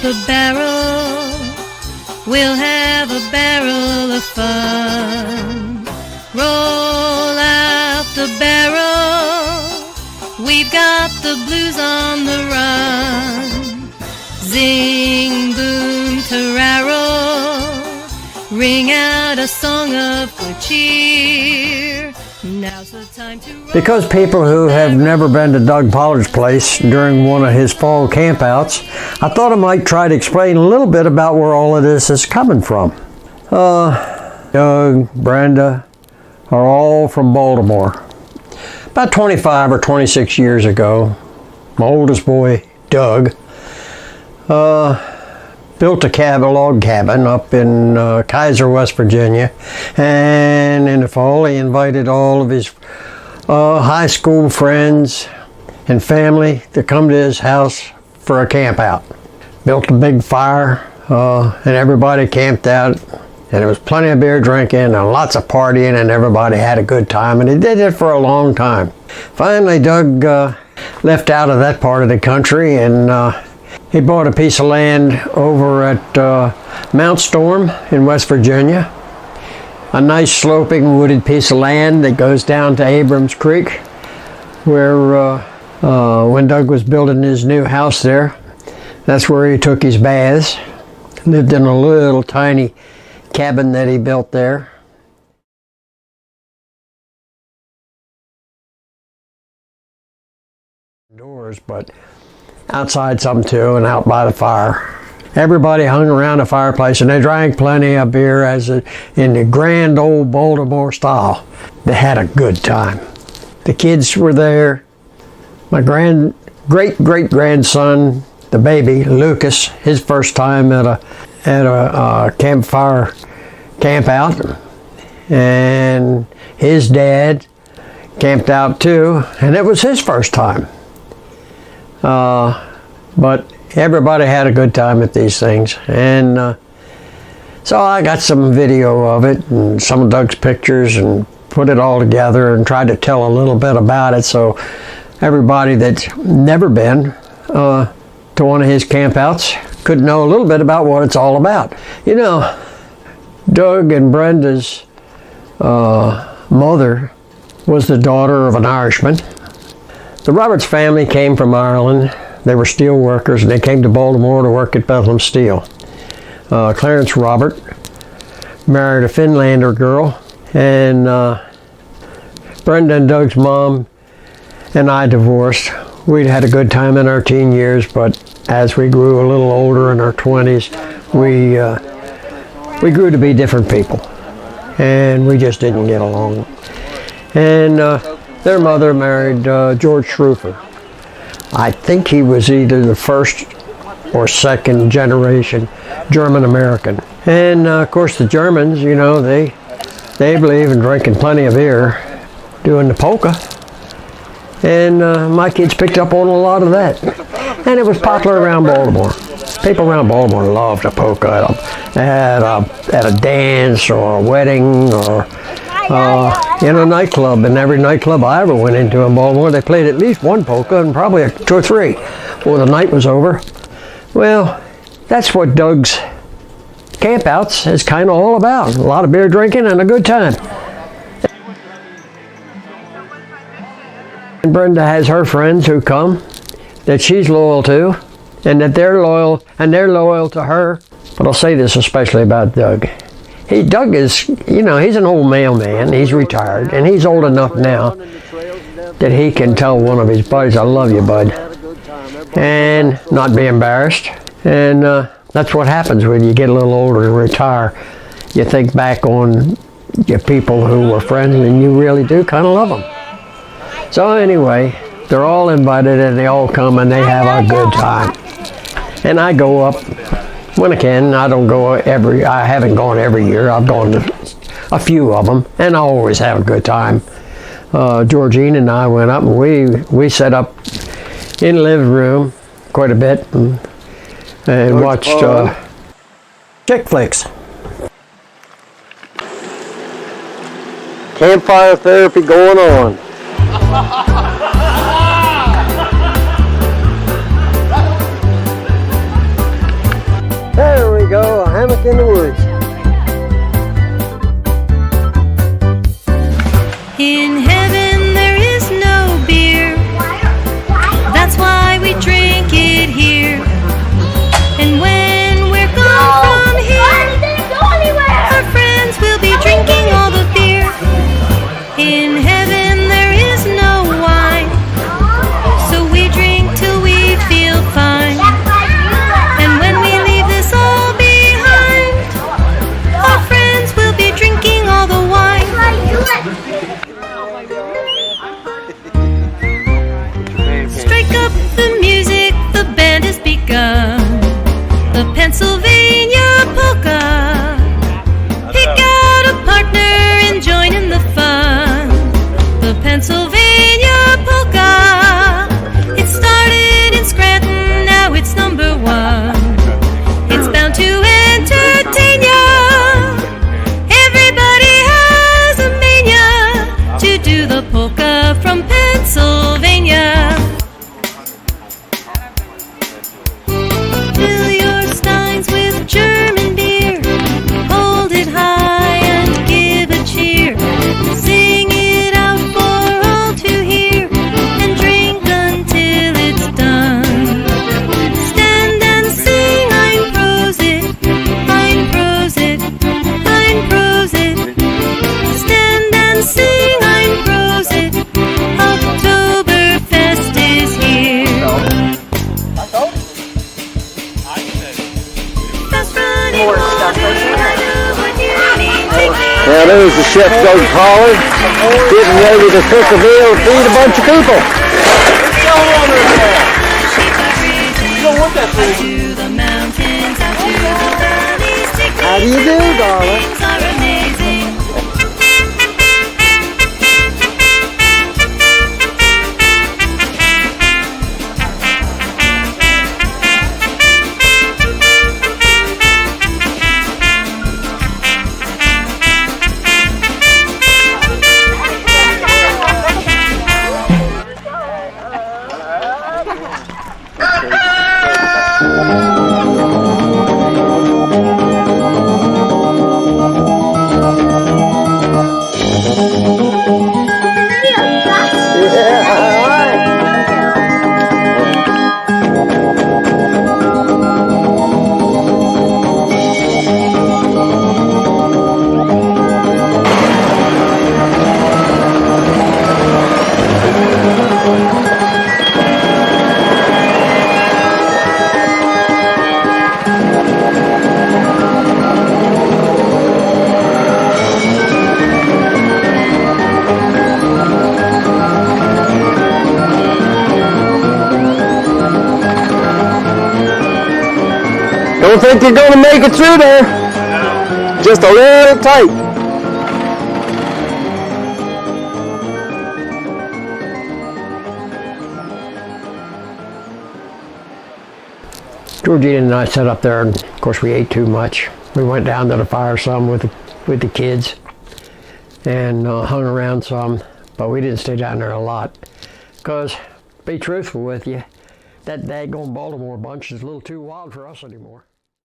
the barrel, we'll have a barrel of fun. Roll out the barrel, we've got the blues on the run. Zing, boom, tararo, ring out a song of good cheer. Now's the time to roll. Because people who have never been to Doug Pollard's place during one of his fall campouts, I thought I might try to explain a little bit about where all of this is coming from. Doug, Brenda are all from Baltimore. About 25 or 26 years ago, my oldest boy, Doug, built a log cabin up in Kaiser, West Virginia, and in the fall he invited all of his high school friends and family to come to his house for a camp out. Built a big fire and everybody camped out, and there was plenty of beer drinking and lots of partying, and everybody had a good time, and he did it for a long time. Finally, Doug left out of that part of the country, and he bought a piece of land over at Mount Storm in West Virginia. A nice sloping wooded piece of land that goes down to Abrams Creek, where when Doug was building his new house there, that's where he took his baths. Lived in a little tiny cabin that he built there. Doors, but outside some too, and out by the fire. Everybody hung around the fireplace and they drank plenty of beer in the grand old Baltimore style. They had a good time. The kids were there. My great-great-grandson, the baby, Lucas, his first time at a campfire camp out, and his dad camped out too, and it was his first time. But everybody had a good time at these things, and so I got some video of it and some of Doug's pictures and put it all together and tried to tell a little bit about it, so everybody that's never been to one of his campouts could know a little bit about what it's all about. You know, Doug and Brenda's mother was the daughter of an Irishman. The Roberts family came from Ireland. They were steel workers, and they came to Baltimore to work at Bethlehem Steel. Clarence Robert married a Finlander girl, and Brenda and Doug's mom and I divorced. We'd had a good time in our teen years, but as we grew a little older in our 20s, we grew to be different people, and we just didn't get along. And their mother married George Schroefer. I think he was either the first or second generation German American. And of course the Germans, you know, they believe in drinking plenty of beer, doing the polka. And my kids picked up on a lot of that. And it was popular around Baltimore. People around Baltimore loved a polka at a dance or a wedding or in a nightclub. In every nightclub I ever went into in Baltimore, they played at least one polka and probably two or three before the night was over. Well, that's what Doug's campouts is kind of all about. A lot of beer drinking and a good time. And Brenda has her friends who come that she's loyal to, and that they're loyal to her. But I'll say this especially about Doug. Doug is, you know, he's an old mailman. He's retired, and he's old enough now that he can tell one of his buddies, "I love you, bud," and not be embarrassed. And that's what happens when you get a little older and retire. You think back on your people who were friends, and you really do kind of love them. So anyway, they're all invited, and they all come, and they have a good time. And I go up when I can. I haven't gone every year. I've gone to a few of them, and I always have a good time. Georgine and I went up, and we set up in the living room quite a bit and watched chick flicks. Campfire therapy going on. public in the woods. In heaven there is no beer. That's why we drink it here. And when we're gone from here, our friends will be drinking all the beer. In heaven there is no wine, so we drink till we feel fine. And when we leave this all behind, our friends will be drinking all the wine. Strike up the music, the band has begun. The Pennsylvania polka. Pick out a partner and join in the fun. The Pennsylvania polka. It started in Scranton, now it's number one. It's bound to entertain ya. Everybody has a mania to do the polka from Pennsylvania. Fill your steins with German beer. Hold it high and give a cheer. Sing it out for all to hear, and drink until it's done. Stand and sing Ein Prosit, Ein Prosit, Ein Prosit. Stand and sing Ein Prosit. Oktoberfest is here. Fast running water, I know what you mean. Take me. Now there's the chef Doug Collins, getting ready to cook a meal and feed a bunch of people. Out to the mountains, out to the valleys, take me. How do you do, darling? Things are amazing. Don't think you're gonna make it through there. Just a little tight. Georgina and I sat up there, and of course we ate too much. We went down to the fire some with the kids and hung around some, but we didn't stay down there a lot. Because, be truthful with you, that daggone Baltimore bunch is a little too wild for us anymore.